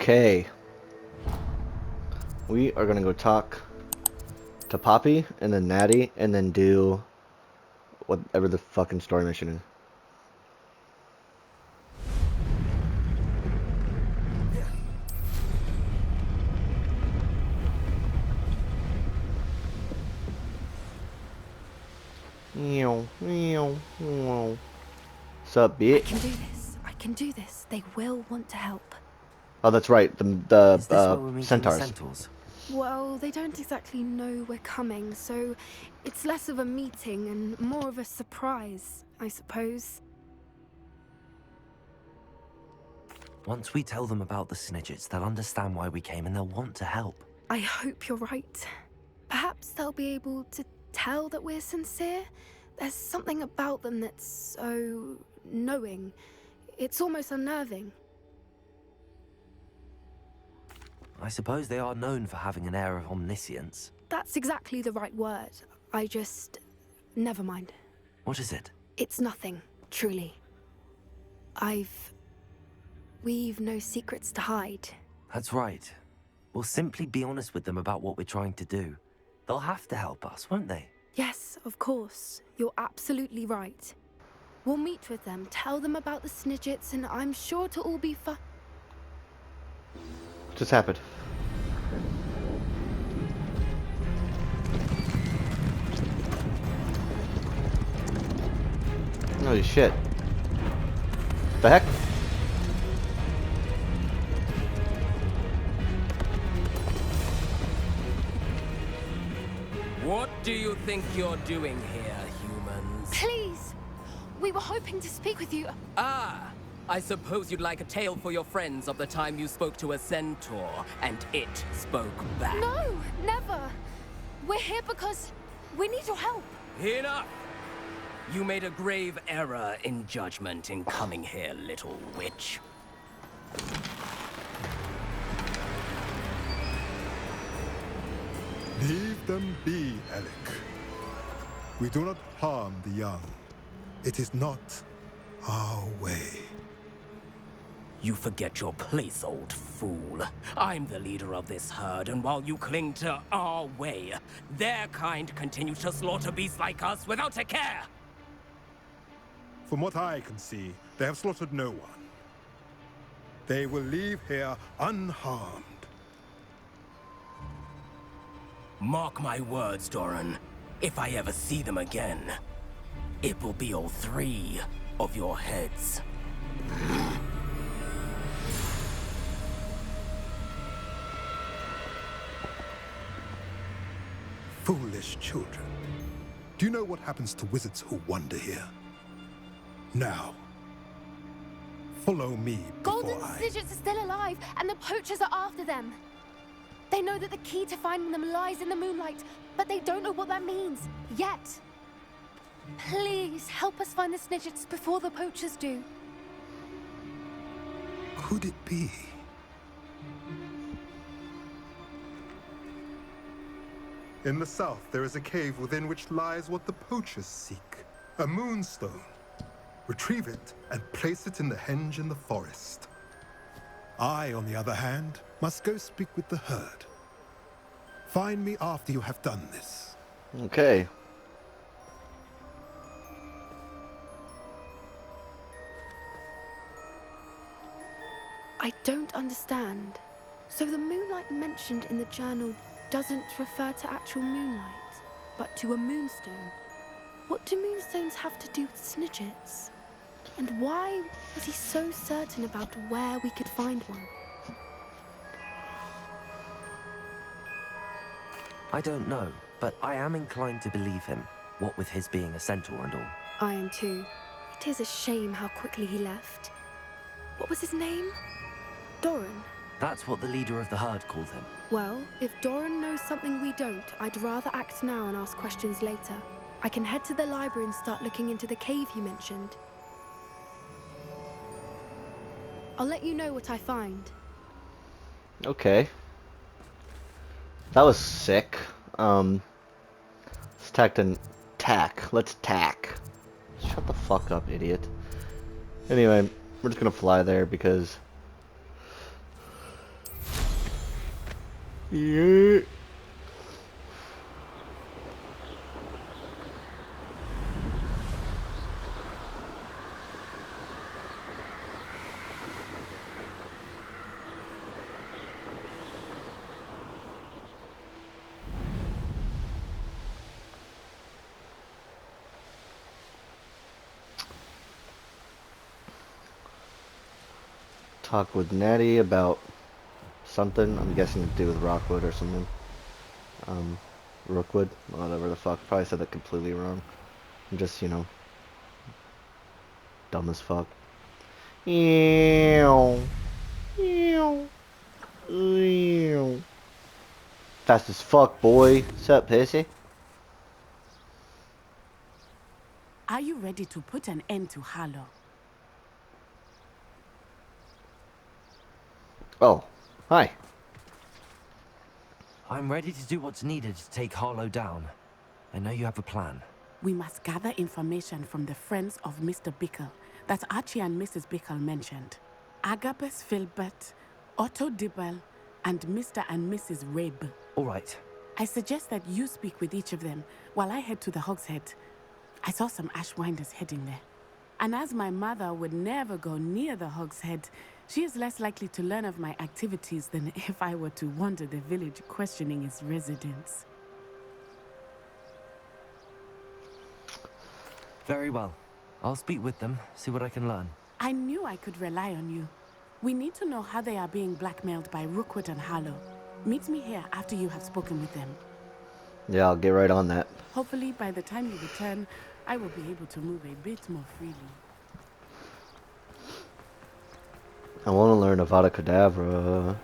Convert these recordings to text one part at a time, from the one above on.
Okay. We are gonna go talk to Poppy and then Natty and then do whatever the fucking story mission is. Sup, bitch? I can do this. I can do this. They will want to help. Oh, that's right. Is this where we're meeting Centaurs. the Centaurs? Well, they don't exactly know we're coming, so it's less of a meeting and more of a surprise, I suppose. Once we tell them about the Snidgets, they'll understand why we came and they'll want to help. I hope you're right. Perhaps they'll be able to tell that we're sincere. There's something about them that's so knowing. It's almost unnerving. I suppose they are known for having an air of omniscience. That's exactly the right word. Never mind. What is it? It's nothing, truly. We've no secrets to hide. That's right. We'll simply be honest with them about what we're trying to do. They'll have to help us, won't they? Yes, of course. You're absolutely right. We'll meet with them, tell them about the Snidgets, and I'm sure it'll all be fun. What just happened? Holy shit. The heck? What do you think you're doing here, humans? Please! We were hoping to speak with you. Ah, I suppose you'd like a tale for your friends of the time you spoke to a centaur, and it spoke back. No, never. We're here because we need your help. Enough! You made a grave error in judgment in coming here, little witch. Leave them be, Alec. We do not harm the young. It is not our way. You forget your place, old fool. I'm the leader of this herd, and while you cling to our way, their kind continue to slaughter beasts like us without a care! From what I can see, they have slaughtered no one. They will leave here unharmed. Mark my words, Doran. If I ever see them again, it will be all three of your heads. Foolish children. Do you know what happens to wizards who wander here? Now, follow me before Golden I... Snidgets are still alive, and the poachers are after them. They know that the key to finding them lies in the moonlight, but they don't know what that means, yet. Please, help us find the Snidgets before the poachers do. Could it be? In the south, there is a cave within which lies what the poachers seek. A moonstone. Retrieve it and place it in the henge in the forest. I, on the other hand, must go speak with the herd. Find me after you have done this. Okay. I don't understand. So the moonlight mentioned in the journal doesn't refer to actual moonlight, but to a moonstone. What do moonstones have to do with Snidgets? And why was he so certain about where we could find one? I don't know, but I am inclined to believe him, what with his being a centaur and all. I am too. It is a shame how quickly he left. What was his name? Doran? That's what the leader of the herd called him. Well, if Doran knows something we don't, I'd rather act now and ask questions later. I can head to the library and start looking into the cave you mentioned. I'll let you know what I find. Okay. That was sick. Let's tack. Let's tack. Shut the fuck up, idiot. Anyway, we're just gonna fly there because Yeah. Talk with Natty about something. I'm guessing to do with Rockwood or something. Rookwood, whatever the fuck. Probably said that completely wrong. I'm just, dumb as fuck. Ew. Ew. Ew. Fast as fuck, boy. What's up, pissy? Are you ready to put an end to Harlow? Oh, hi. I'm ready to do what's needed to take Harlow down. I know you have a plan. We must gather information from the friends of Mr. Bickle that Archie and Mrs. Bickle mentioned. Agabus Filbert, Otto Dibble, and Mr. and Mrs. Rabe. All right. I suggest that you speak with each of them while I head to the Hogshead. I saw some Ashwinders heading there. And as my mother would never go near the Hogshead, she is less likely to learn of my activities than if I were to wander the village questioning its residents. Very well. I'll speak with them, see what I can learn. I knew I could rely on you. We need to know how they are being blackmailed by Rookwood and Harlow. Meet me here after you have spoken with them. Yeah, I'll get right on that. Hopefully, by the time you return, I will be able to move a bit more freely. I want to learn Avada Kedavra.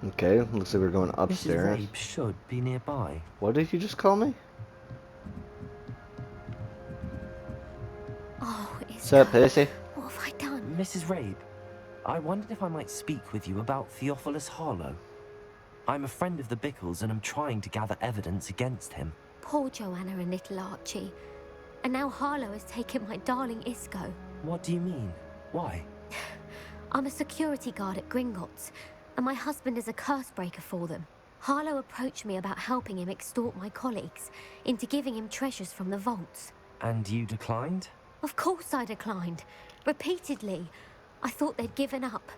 Okay, looks like we're going upstairs. Mrs. Rabe should be nearby. What did you just call me? Oh, What's up, pissy? What have I done? Mrs. Rabe, I wondered if I might speak with you about Theophilus Harlow. I'm a friend of the Bickles and I'm trying to gather evidence against him. Poor Joanna and little Archie. And now Harlow has taken my darling Isco. What do you mean? Why? I'm a security guard at Gringotts, and my husband is a curse breaker for them. Harlow approached me about helping him extort my colleagues into giving him treasures from the vaults. And you declined? Of course I declined. Repeatedly. I thought they'd given up,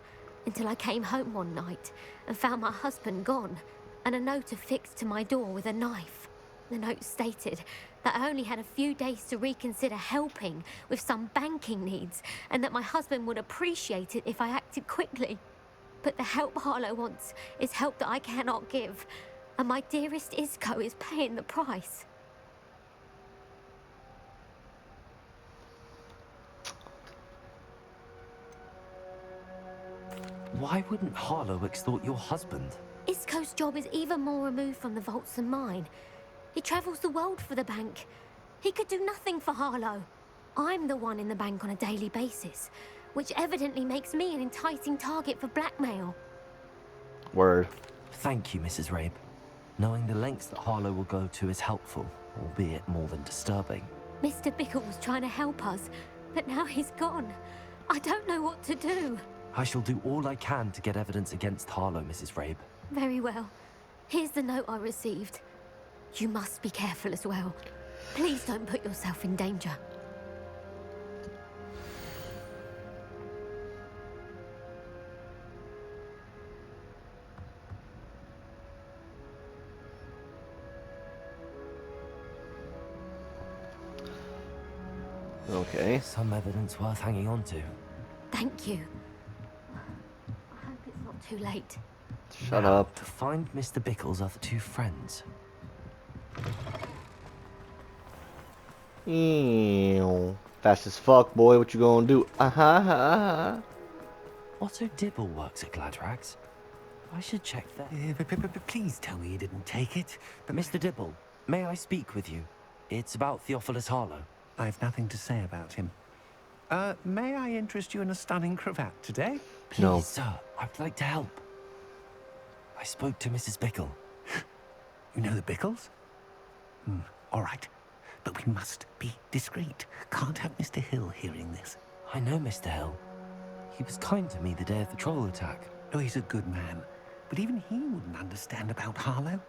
until I came home one night and found my husband gone, and a note affixed to my door with a knife. The note stated that I only had a few days to reconsider helping with some banking needs, and that my husband would appreciate it if I acted quickly. But the help Harlow wants is help that I cannot give, and my dearest Isco is paying the price. Why wouldn't Harlow extort your husband? Isco's job is even more removed from the vaults than mine. He travels the world for the bank. He could do nothing for Harlow. I'm the one in the bank on a daily basis, which evidently makes me an enticing target for blackmail. Word. Thank you, Mrs. Rabe. Knowing the lengths that Harlow will go to is helpful, albeit more than disturbing. Mr. Bickle was trying to help us, but now he's gone. I don't know what to do. I shall do all I can to get evidence against Harlow, Mrs. Rabe. Very well. Here's the note I received. You must be careful as well. Please don't put yourself in danger. Okay. Some evidence worth hanging on to. Thank you. I hope it's not too late. Shut Now, up. to find Mr. Bickle's other two friends. Ew. Fast as fuck, boy. What you gonna do? Otto Dibble works at Gladrags. I should check that. Please tell me you didn't take it. But Mr. Dibble, may I speak with you? It's about Theophilus Harlow. I've nothing to say about him. May I interest you in a stunning cravat today? Please, No. sir, I'd like to help. I spoke to Mrs. Bickle. You know the Bickles? All right. But we must be discreet. Can't have Mr. Hill hearing this. I know Mr. Hill. He was kind to me the day of the troll attack. Oh, he's a good man. But even he wouldn't understand about Harlow.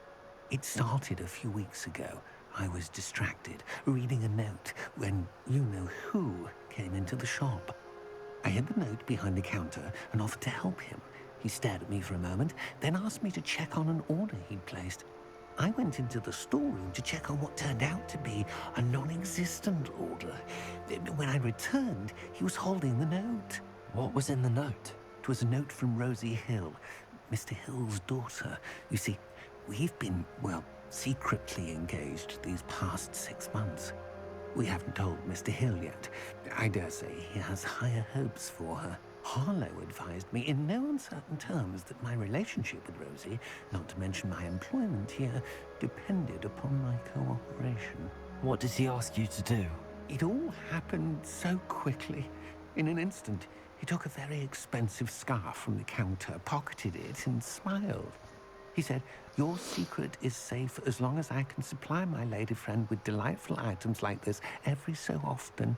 It started a few weeks ago. I was distracted, reading a note, when you-know-who came into the shop. I hid the note behind the counter and offered to help him. He stared at me for a moment, then asked me to check on an order he'd placed. I went into the storeroom to check on what turned out to be a non-existent order. When I returned, he was holding the note. What was in the note? It was a note from Rosie Hill, Mr. Hill's daughter. You see, we've been, well, secretly engaged these past 6 months. We haven't told Mr. Hill yet. I dare say he has higher hopes for her. Harlow advised me in no uncertain terms that my relationship with Rosie, not to mention my employment here, depended upon my cooperation. What did he ask you to do? It all happened so quickly. In an instant, he took a very expensive scarf from the counter, pocketed it, and smiled. He said, "Your secret is safe as long as I can supply my lady friend with delightful items like this every so often."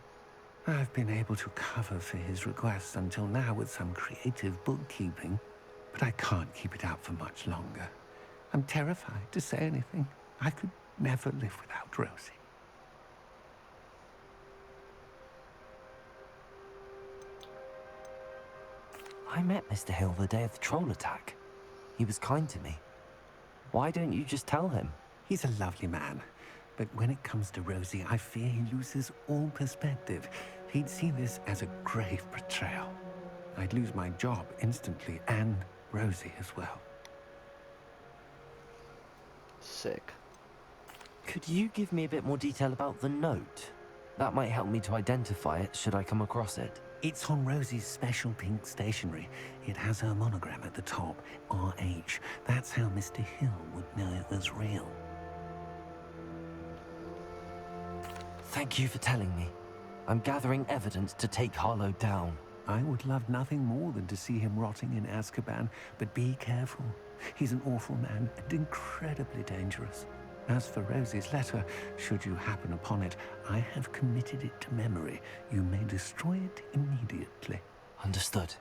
I've been able to cover for his requests until now with some creative bookkeeping, but I can't keep it out for much longer. I'm terrified to say anything. I could never live without Rosie. I met Mr. Hill the day of the troll attack. He was kind to me. Why don't you just tell him? He's a lovely man, but when it comes to Rosie, I fear he loses all perspective. He'd see this as a grave betrayal. I'd lose my job instantly, and Rosie as well. Sick. Could you give me a bit more detail about the note? That might help me to identify it should I come across it. It's on Rosie's special pink stationery. It has her monogram at the top, RH. That's how Mr. Hill would know it was real. Thank you for telling me. I'm gathering evidence to take Harlow down. I would love nothing more than to see him rotting in Azkaban, but be careful. He's an awful man and incredibly dangerous. As for Rosie's letter, should you happen upon it, I have committed it to memory. You may destroy it immediately. Understood.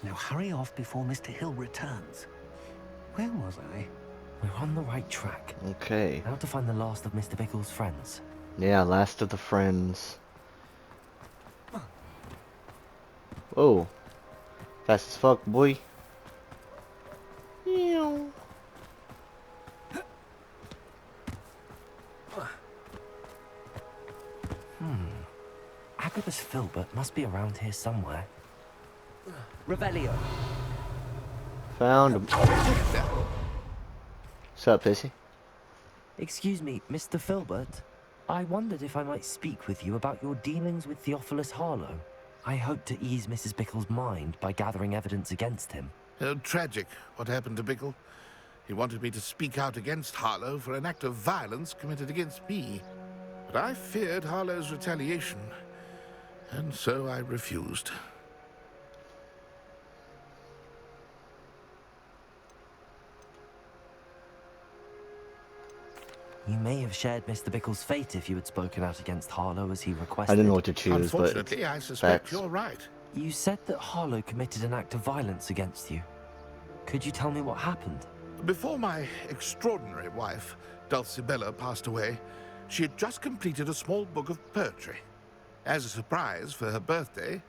Now hurry off before Mr. Hill returns. Where was I? We're on the right track. Okay. Now to find the last of Mr. Bickle's friends. Yeah, last of the friends. Whoa. Fast as fuck, boy. Ew. Agabus Filbert must be around here somewhere. Revelio. Found him. What's up, Pissy? Excuse me, Mr. Filbert. I wondered if I might speak with you about your dealings with Theophilus Harlow. I hope to ease Mrs. Bickle's mind by gathering evidence against him. Oh, tragic, what happened to Bickle. He wanted me to speak out against Harlow for an act of violence committed against me. But I feared Harlow's retaliation, and so I refused. You may have shared Mr. Bickle's fate if you had spoken out against Harlow as he requested. I didn't know what to choose, but Unfortunately, I suspect facts. you're right. You said that Harlow committed an act of violence against you. Could you tell me what happened? Before my extraordinary wife, Dulcibella, passed away, she had just completed a small book of poetry. As a surprise for her birthday,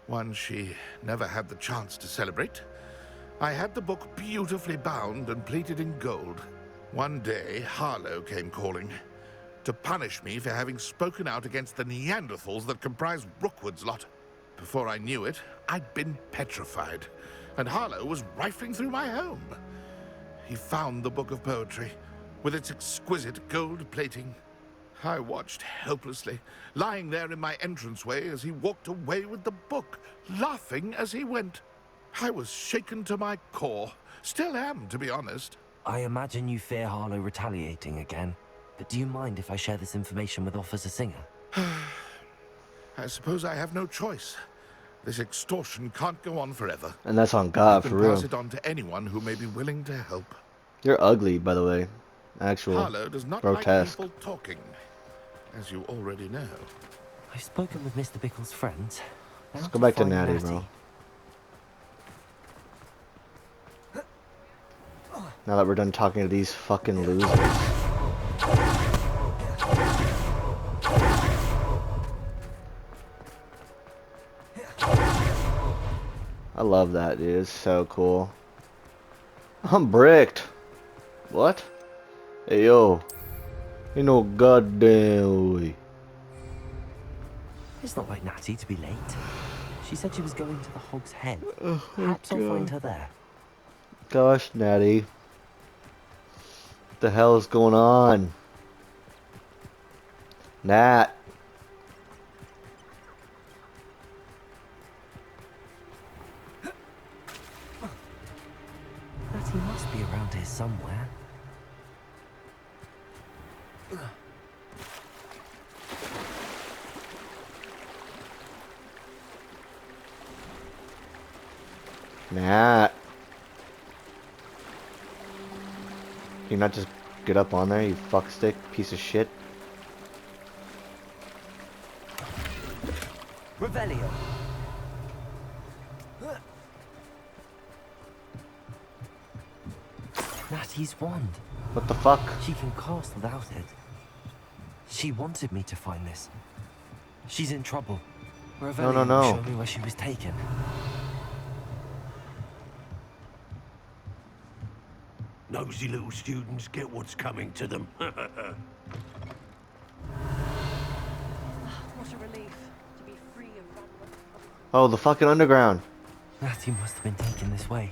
one she never had the chance to celebrate, I had the book beautifully bound and plated in gold. One day, Harlow came calling to punish me for having spoken out against the Neanderthals that comprise Rookwood's lot. Before I knew it, I'd been petrified, and Harlow was rifling through my home. He found the book of poetry, with its exquisite gold plating. I watched helplessly, lying there in my entranceway as he walked away with the book, laughing as he went. I was shaken to my core. Still am, to be honest. I imagine you fear Harlow retaliating again, but do you mind if I share this information with Officer Singer? I suppose I have no choice. This extortion can't go on forever. And that's on You God, can for real. pass it on to anyone who may be willing to help. You're ugly, by the way. Actual. Harlow does not Grotesque. like people talking, as you already know. I've spoken with Mr. Bickle's friends. Let's go back to Natty, bro. Now that we're done talking to these fucking losers. I love that, dude. It's so cool. I'm bricked. What? Hey, yo. Ain't no goddamn way. It's not like Natty to be late. She said she was going to the Hog's Head. Perhaps I'll find her there. Gosh, Natty. What the hell is going on? Nat. Natty must be around here somewhere. Nat. Can you not just get up on there, you fuckstick piece of shit? Revelio. Natty's wand. What the fuck? She can cast without it. She wanted me to find this. She's in trouble. Revelio No. showed me where she was taken. Nosy little students get what's coming to them. What a relief to be free of that. Oh, the fucking underground. Natty must have been taken this way.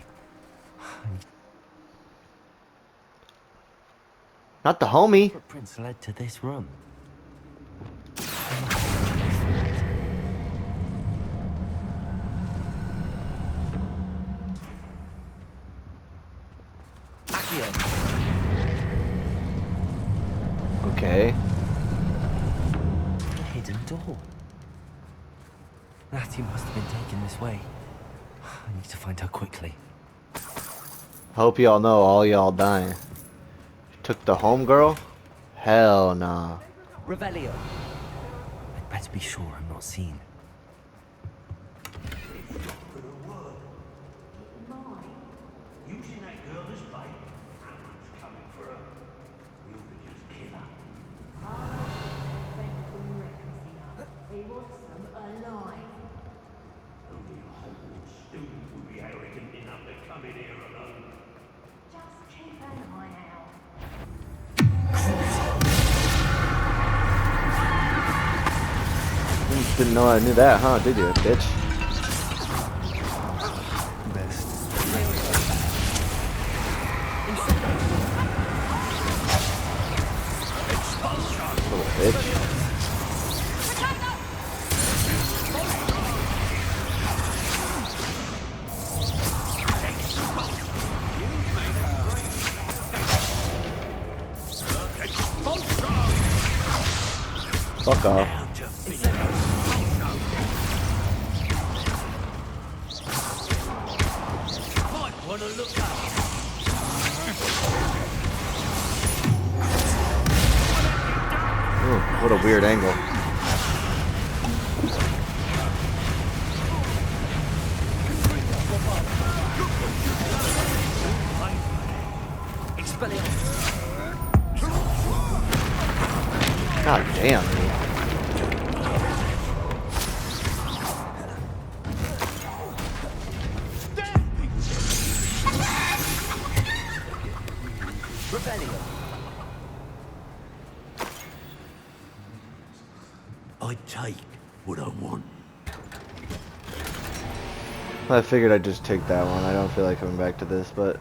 Not the homie. Footprints led to this room. Okay. A hidden door. Natty must have been taken this way. I need to find her quickly. Hope y'all know all y'all dying. Took the homegirl? Hell nah. Revelio. I'd better be sure I'm not seen. Using that girl as bait. Someone's coming for her. You could just kill her. He wants them alive. Only a Hogwarts student would be arrogant enough to come in here alone. Just keep an eye out. Didn't know I knew that, huh? Did you, bitch? Best. Little bitch. Fuck off. Ooh, what a weird angle. God damn, dude. I take what I want. I figured I'd just take that one. I don't feel like coming back to this, but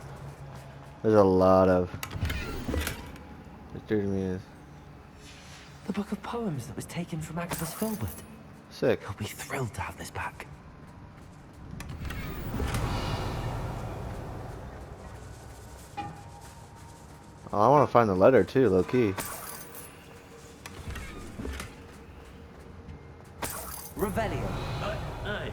there's a lot of. Excuse me. The book of poems that was taken from Agabus Filbert. Sick. He'll be thrilled to have this back. Oh, I want to find the letter too, low key. Revelio. Hey,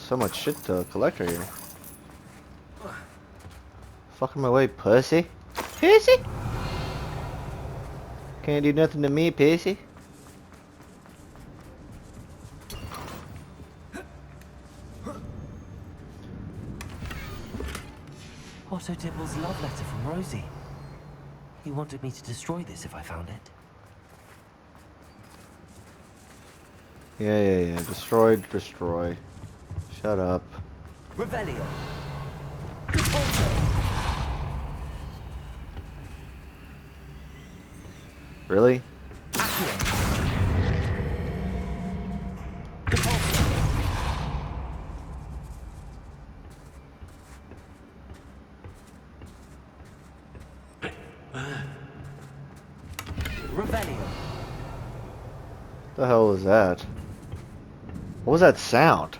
so much shit to collect right here. Fucking my way, pussy. Pussy? Can't do nothing to me, pussy. Otto Dibble's love letter from Rosie. He wanted me to destroy this if I found it. Yeah. Destroy. Shut up. Revelio. Really? Revelio. The hell was that? What was that sound?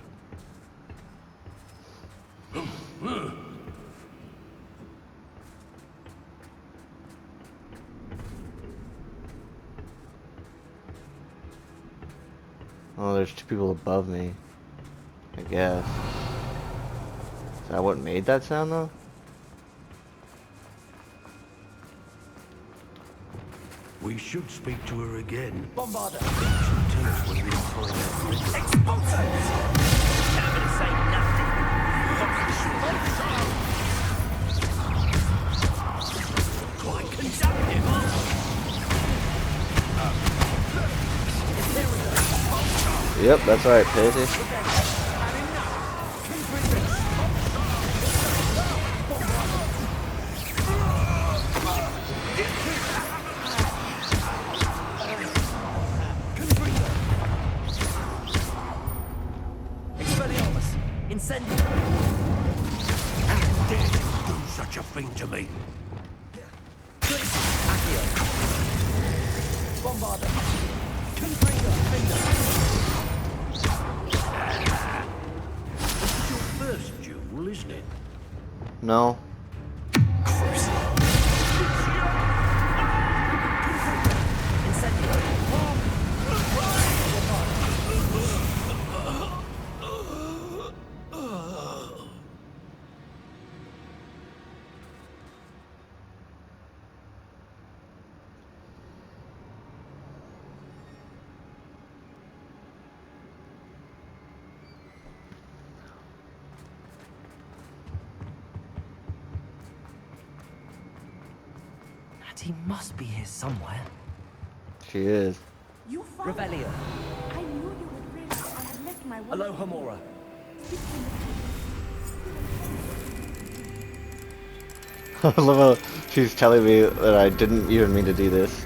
Oh, there's two people above me. I guess. Is that what made that sound though? We should speak to her again. Bombarder. Tell us when we find out. Expulsos! Never to say nothing. Quite conductive. Yep, that's right, Paisy. Expelliarmus. Incendio. How dare you do such a thing to me? Accio. Bombarder. Confringo. This is your first duel, isn't it? No. Incendio. He must be here somewhere. She is. You found Revelio. I knew you would realize I had left my wand. Aloha Mora. I love how she's telling me that I didn't even mean to do this.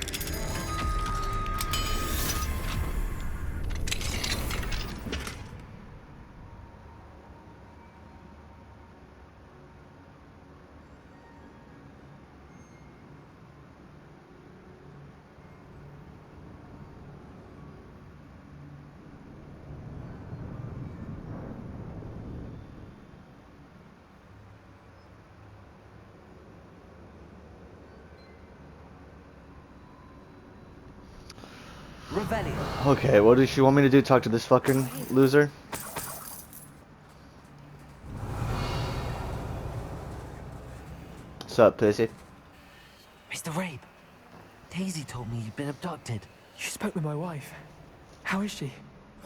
Revelio. Okay, what does she want me to do? Talk to this fucking loser? What's up, Pissy? Mr. Rabe. Daisy told me you've been abducted. You spoke with my wife. How is she?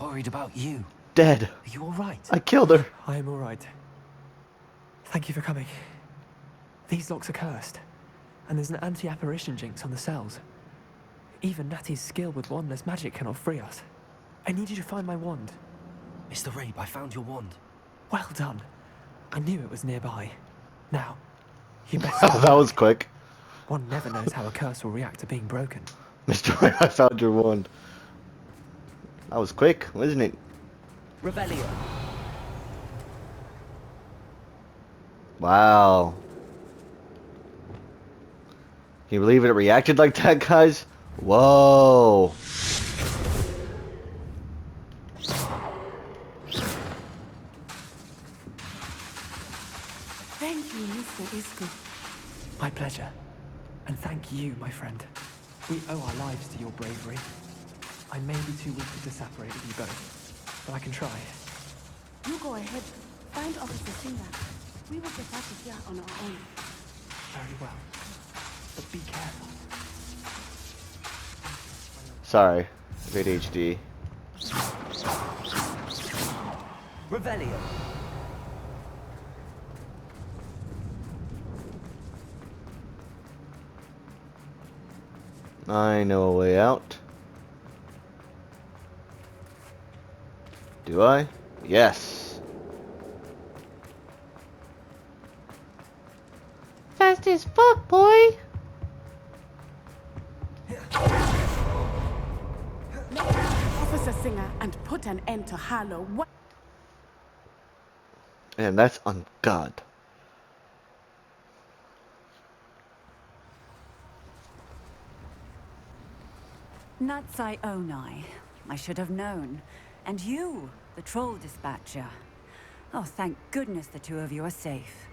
Worried about you. Dead. Are you alright? I killed her. I am alright. Thank you for coming. These locks are cursed, and there's an anti-apparition jinx on the cells. Even Natty's skill with wandless magic cannot free us. I need you to find my wand. Mr. Rabe, I found your wand. Well done. I knew it was nearby. Now, you best... That was quick. One never knows how a curse will react to being broken. Mr. Ray, I found your wand. That was quick, wasn't it? Revelio. Wow. Can you believe it reacted like that, guys? Whoa. Thank you, Mr. Isco. My pleasure. And thank you, my friend. We owe our lives to your bravery. I may be too weak to separate with you both, but I can try. You go ahead. Find Officer Singer. We will get out of here on our own. Very well. But be careful. Sorry. ADHD. Revelio. I know a way out. Do I? Yes. Fast as fuck, boy. Officer Singer and put an end to Harlow. What? And that's on God. Natsai Onai. I should have known. And you, the troll dispatcher. Oh, thank goodness the two of you are safe.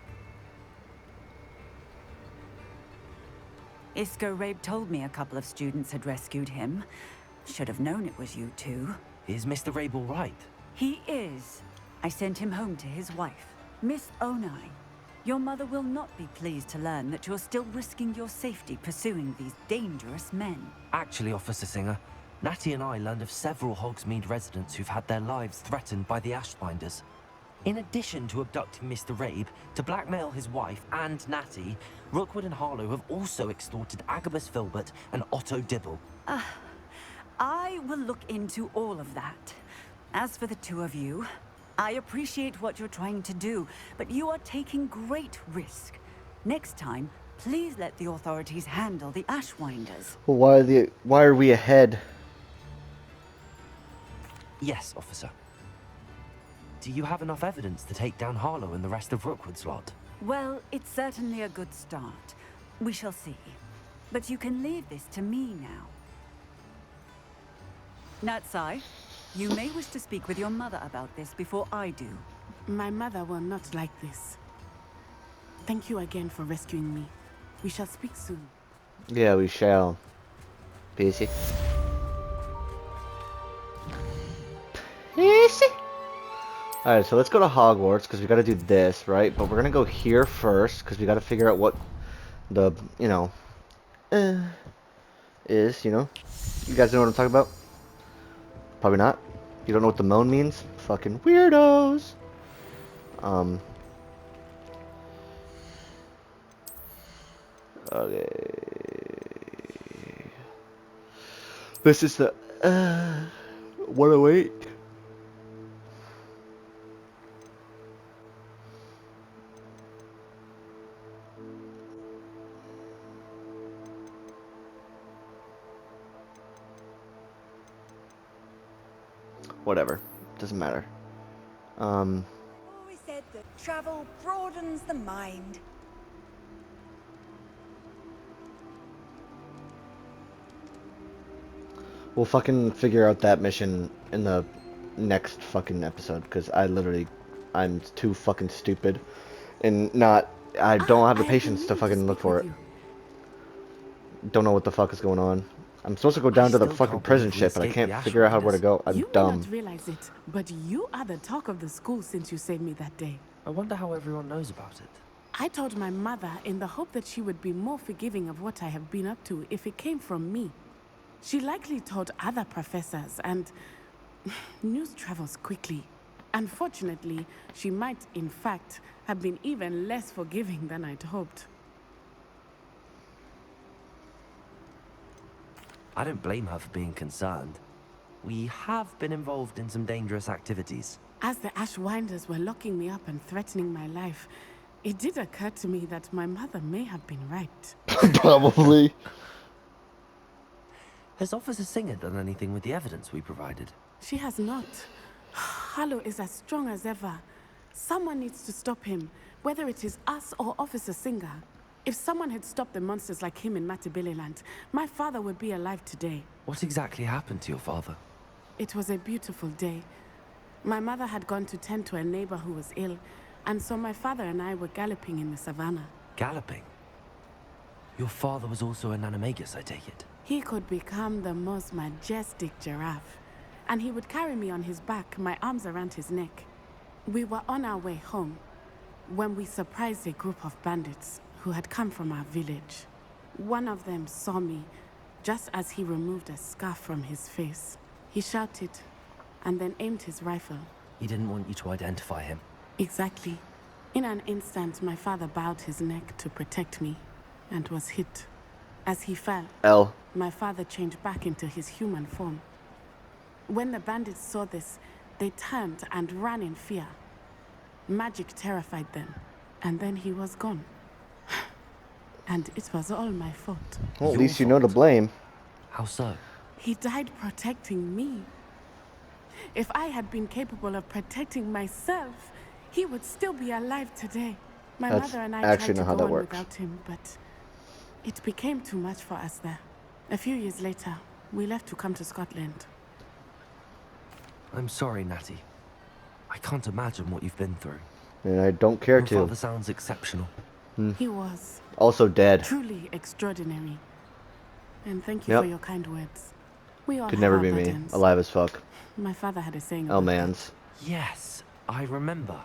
Isco Rabe told me a couple of students had rescued him. Should have known it was you two. Is Mr. Rabe all right? He is. I sent him home to his wife, Miss Onai. Your mother will not be pleased to learn that you're still risking your safety pursuing these dangerous men. Actually, Officer Singer, Natty and I learned of several Hogsmeade residents who've had their lives threatened by the Ashbinders. In addition to abducting Mr. Rabe, to blackmail his wife and Natty, Rookwood and Harlow have also extorted Agabus Filbert and Otto Dibble. I will look into all of that. As for the two of you, I appreciate what you're trying to do, but you are taking great risk. Next time, please let the authorities handle the Ashwinders. Well, why are we ahead? Yes, officer. Do you have enough evidence to take down Harlow and the rest of Rookwood's lot? Well, it's certainly a good start. We shall see. But you can leave this to me now. Natsai, you may wish to speak with your mother about this before I do. My mother will not like this. Thank you again for rescuing me. We shall speak soon. Yeah, we shall. Busy. Busy. Alright, so let's go to Hogwarts, because we gotta do this, right? But we're gonna go here first, because we gotta figure out what the, you know, is, you know? You guys know what I'm talking about? Probably not. You don't know what the moan means? Fucking weirdos! Okay. This is the, 108. Whatever. Doesn't matter. Always said that travel broadens the mind. We'll fucking figure out that mission in the next fucking episode, because I'm too fucking stupid and I don't have the patience to fucking look for it. Don't know what the fuck is going on. I'm supposed to go down to the fucking prison ship, but I can't figure out where to go. I'm You dumb. may not realize it, but you are the talk of the school since you saved me that day. I wonder how everyone knows about it. I told my mother in the hope that she would be more forgiving of what I have been up to if it came from me. She likely told other professors, and news travels quickly. Unfortunately, she might, in fact, have been even less forgiving than I'd hoped. I don't blame her for being concerned. We have been involved in some dangerous activities. As the Ashwinders were locking me up and threatening my life, it did occur to me that my mother may have been right. Probably. Has Officer Singer done anything with the evidence we provided? She has not. Harlow is as strong as ever. Someone needs to stop him, whether it is us or Officer Singer. If someone had stopped the monsters like him in Matabeleland, my father would be alive today. What exactly happened to your father? It was a beautiful day. My mother had gone to tend to a neighbor who was ill, and so my father and I were galloping in the savannah. Galloping? Your father was also an animagus, I take it? He could become the most majestic giraffe, and he would carry me on his back, my arms around his neck. We were on our way home when we surprised a group of bandits who had come from our village. One of them saw me just as he removed a scarf from his face. He shouted and then aimed his rifle. He didn't want you to identify him. Exactly. In an instant, my father bowed his neck to protect me and was hit. As he fell, my father changed back into his human form. When the bandits saw this, they turned and ran in fear. Magic terrified them, and then he was gone. And it was all my fault. Well, at least you know to blame. How so? He died protecting me. If I had been capable of protecting myself, he would still be alive today. My mother and I tried to go on without him, but it became too much for us there. A few years later, we left to come to Scotland. I'm sorry, Natty. I can't imagine what you've been through. And I don't care to. Your father sounds exceptional. He was. Also dead. Truly extraordinary. And thank you for your kind words. We all could never be me. Alive as fuck. My father had a saying Oh, about mans. Yes, I remember.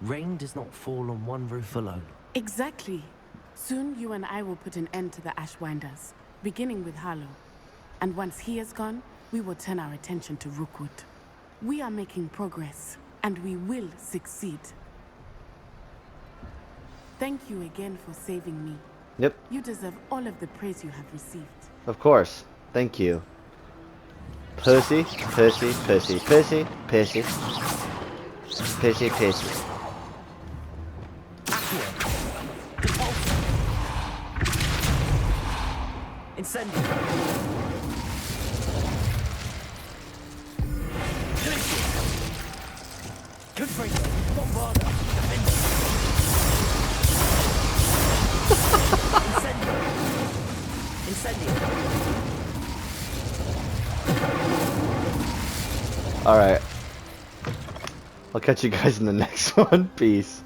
Rain does not fall on one roof alone. Exactly. Soon you and I will put an end to the Ashwinders, beginning with Harlow. And once he is gone, we will turn our attention to Rookwood. We are making progress, and we will succeed. Thank you again for saving me. Yep. You deserve all of the praise you have received. Of course. Thank you. Pussy, pussy, pussy, pussy, pussy. Pussy, pussy. Incendio. Good for you. Bombarda. Incendio. Incendio. Alright. I'll catch you guys in the next one. Peace.